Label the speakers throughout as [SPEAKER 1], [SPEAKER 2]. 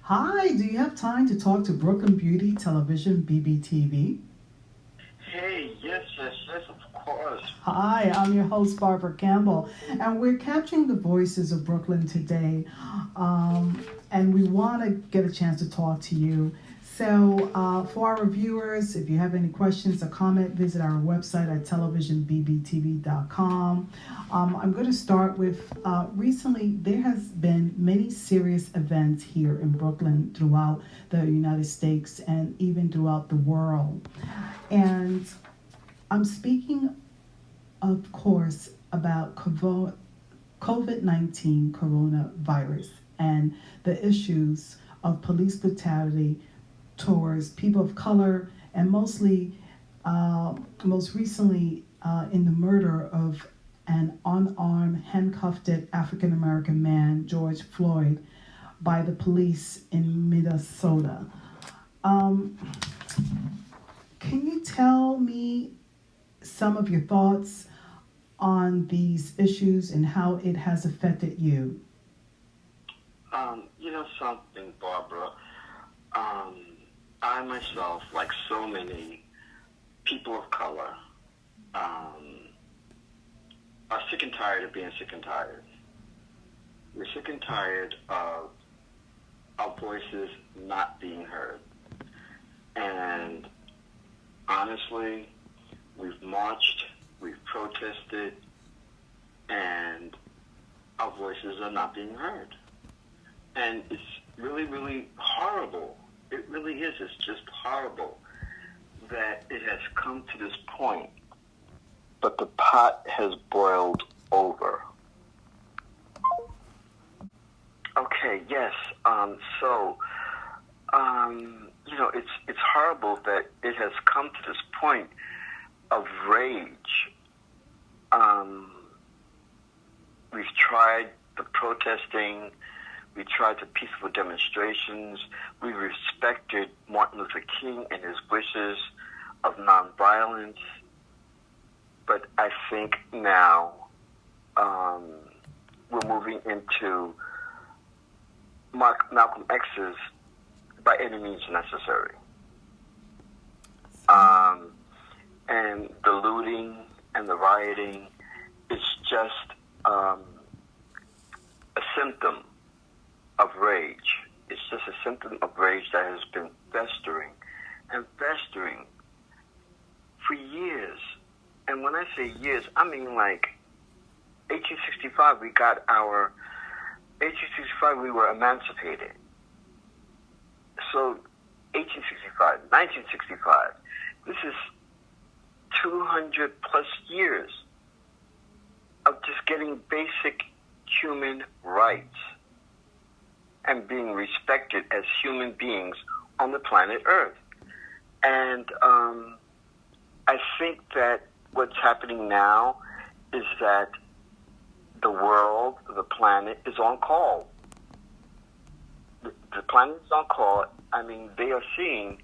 [SPEAKER 1] Hi, do you have time to talk to Brooklyn Beauty Television BBTV?
[SPEAKER 2] Hey, yes, of course.
[SPEAKER 1] Hi, I'm your host, Barbara Campbell, and we're capturing the voices of Brooklyn today. And we want to get a chance to talk to you. So, for our viewers, if you have any questions or comment, visit our website at televisionbbtv.com. I'm going to start with recently there has been many serious events here in Brooklyn throughout the United States and even throughout the world. And I'm speaking, of course, about COVID 19 coronavirus and the issues of police brutality towards people of color, and most recently, in the murder of an unarmed, handcuffed African American man, George Floyd, by the police in Minnesota. Um, can you tell me some of your thoughts on these issues and how it has affected you?
[SPEAKER 2] You know something, Barbara. Um, I myself, like so many people of color, are sick and tired of being sick and tired. We're sick and tired of our voices not being heard. And honestly, we've marched, we've protested, and our voices are not being heard. And it's really, really horrible. It really is. It's just horrible that it has come to this point. But the pot has boiled over. Okay, yes. So, it's horrible that it has come to this point of rage. We've tried the protesting. We tried the peaceful demonstrations. We respected Martin Luther King and his wishes of nonviolence. But I think now we're moving into Malcolm X's by any means necessary. And the looting and the rioting is just a symptom of rage. It's just a symptom of rage that has been festering and festering for years. And when I say years, I mean like 1865, 1865 we were emancipated. So 1865, 1965, this is 200 plus years of just getting basic human rights and being respected as human beings on the planet Earth. And I think that what's happening now is that the world, the planet, is on call. The planet is on call. I mean, they are seeing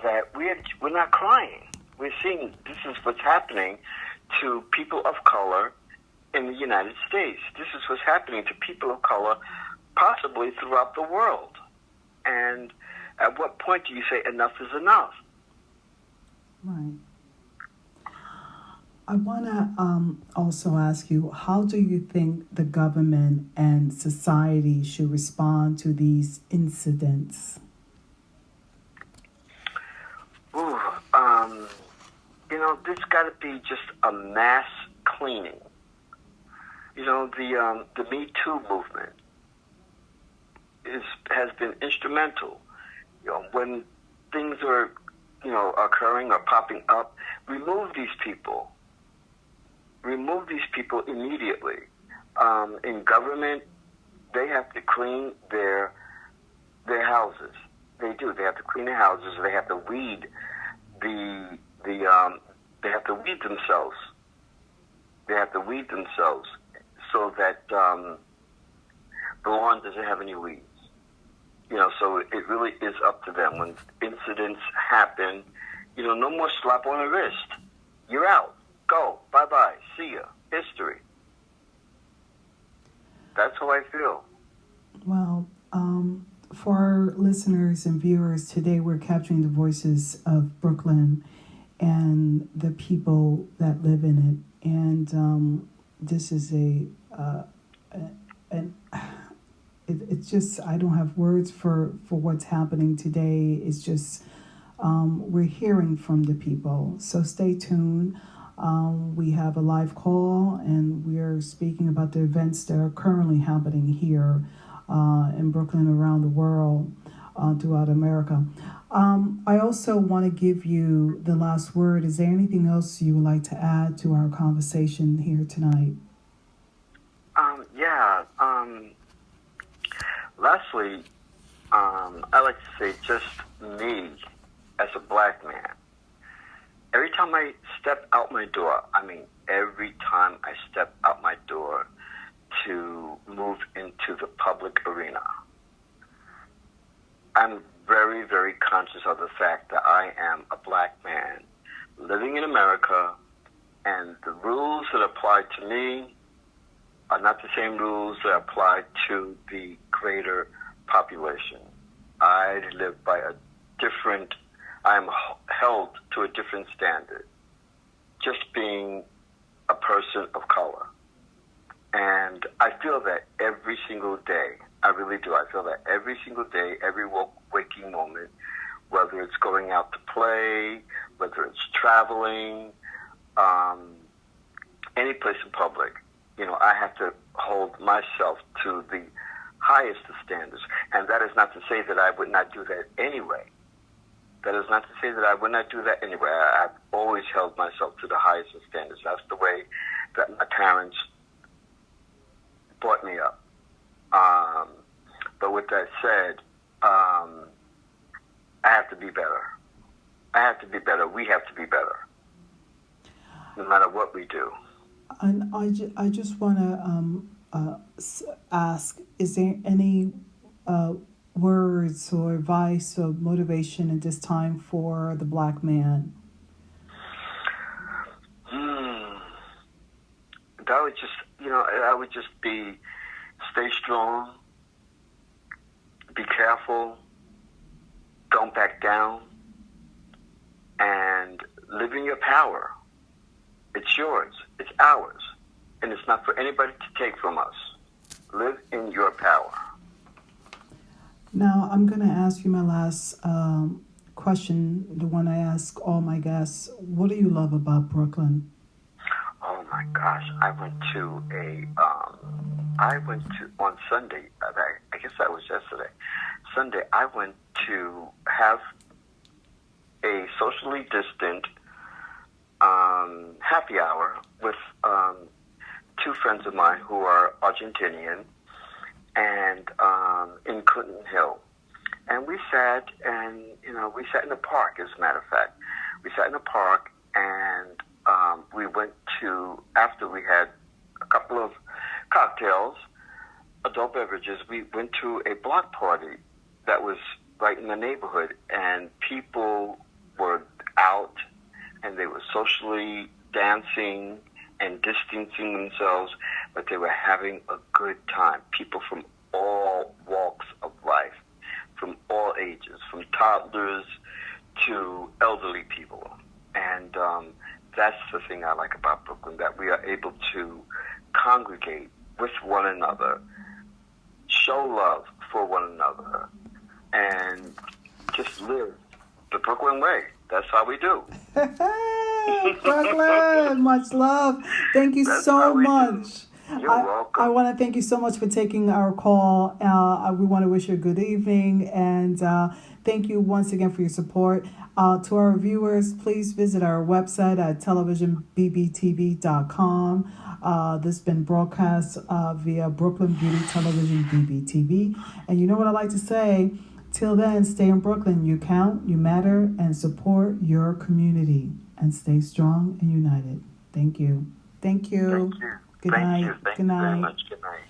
[SPEAKER 2] that we're not crying. We're seeing this is what's happening to people of color in the United States. This is what's happening to people of color possibly throughout the world. And at what point do you say enough is enough?
[SPEAKER 1] Right. I want to also ask you, how do you think the government and society should respond to these incidents?
[SPEAKER 2] Ooh, this got to be just a mass cleaning. The Me Too movement has been instrumental. When things are, occurring or popping up, remove these people. Remove these people immediately. In government, they have to clean their houses. They do. They have to clean their houses. They have to weed they have to weed themselves. They have to weed themselves so that the lawn doesn't have any weeds. So it really is up to them. When incidents happen, no more slap on the wrist. You're out. Go. Bye-bye. See ya. History. That's how I feel.
[SPEAKER 1] Well, for our listeners and viewers, today we're capturing the voices of Brooklyn and the people that live in it. And this is it's just, I don't have words for what's happening today. It's just, we're hearing from the people. So stay tuned. We have a live call, and we're speaking about the events that are currently happening here in Brooklyn, around the world, throughout America. I also want to give you the last word. Is there anything else you would like to add to our conversation here tonight?
[SPEAKER 2] Lastly, I like to say just me as a black man. Every time I step out my door, every time I step out my door to move into the public arena, I'm very, very conscious of the fact that I am a black man living in America, and the rules that apply to me are not the same rules that apply to the greater population. I live by I'm held to a different standard, just being a person of color. And I feel that every single day. I really do. I feel that every single day, every waking moment, whether it's going out to play, whether it's traveling, any place in public, I have to hold myself to the highest of standards. And that is not to say that I would not do that anyway. I've always held myself to the highest of standards. That's the way that my parents brought me up. But with that said, I have to be better. We have to be better, no matter what we do.
[SPEAKER 1] And I just want to ask, is there any words or advice or motivation at this time for the black man?
[SPEAKER 2] I would just stay strong, be careful, don't back down, and live in your power. It's yours, it's ours, and it's not for anybody to take from us. Live in your power.
[SPEAKER 1] Now, I'm going to ask you my last question, the one I ask all my guests. What do you love about Brooklyn?
[SPEAKER 2] Oh my gosh, I went to on Sunday, I guess that was yesterday. Sunday, I went to have a socially distant happy hour with two friends of mine who are Argentinian, and in Clinton Hill. And we sat in the park, as a matter of fact. We sat in the park, and we went to, after we had a couple of cocktails, adult beverages, we went to a block party that was right in the neighborhood, and people were out, and they were socially dancing and distancing themselves, but they were having a good time. People from all walks of life, from all ages, from toddlers to elderly people. And that's the thing I like about Brooklyn, that we are able to congregate with one another, show love for one another, and just live the Brooklyn way. That's how we do.
[SPEAKER 1] Brooklyn, much love. Thank you so much.
[SPEAKER 2] You're welcome.
[SPEAKER 1] I want to thank you so much for taking our call. We want to wish you a good evening, and thank you once again for your support. To our viewers, please visit our website at televisionbbtv.com. This has been broadcast via Brooklyn Beauty Television BBTV. And you know what I like to say? Till then, stay in Brooklyn. You count, you matter, and support your community. And stay strong and united. Thank you. Thank you.
[SPEAKER 2] Thank you.
[SPEAKER 1] Good night.
[SPEAKER 2] Thank you. Thank
[SPEAKER 1] Good
[SPEAKER 2] you
[SPEAKER 1] night.
[SPEAKER 2] very much. Good night.